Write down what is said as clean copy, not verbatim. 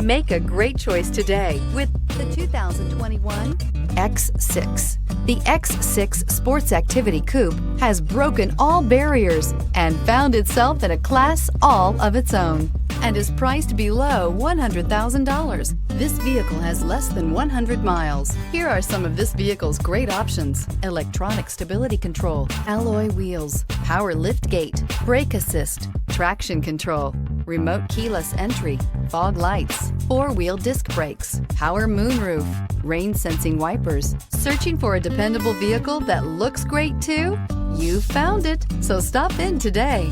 Make a great choice today with the 2021 X6. The X6 Sports Activity Coupe has broken all barriers and found itself in a class all of its own and is priced below $100,000. This vehicle has less than 100 miles. Here are some of this vehicle's great options: electronic stability control, alloy wheels, power liftgate, brake assist, traction control, remote keyless entry, fog lights, four-wheel disc brakes, power moonroof, rain sensing wipers. Searching for a dependable vehicle that looks great too? You found it, so stop in today.